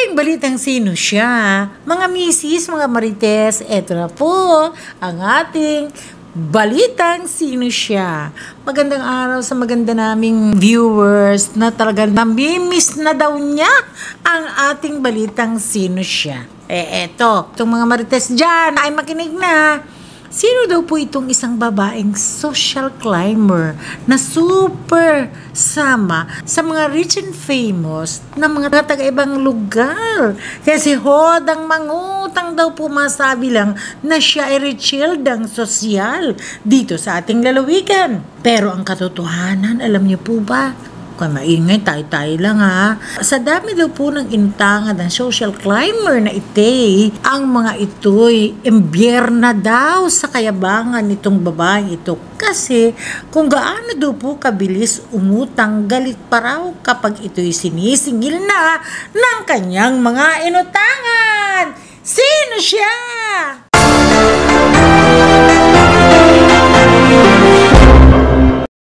ating balitang sino siya. Mga misis, mga marites, eto na po ang ating balitang sino siya. Magandang araw sa maganda naming viewers na talaga namimiss na daw niya ang ating balitang sino siya. Eto, itong mga marites dyan ay makinig na. Sino daw po itong isang babaeng social climber na super sama sa mga rich and famous na mga taga-ibang lugar? Kasi hodang mangutang daw po masabi lang na siya ay richildang sosyal dito sa ating lalawigan. Pero ang katotohanan, alam niyo po ba? Kung maingay, tayo-tayo lang ha. Sa dami daw po ng intangan ng social climber na ite, ang mga ito'y imbierna daw sa kayabangan nitong babaeng ito. Kasi kung gaano daw po kabilis umutang, galit pa raw kapag ito'y sinisingil na ng kanyang mga inutangan. Sino siya?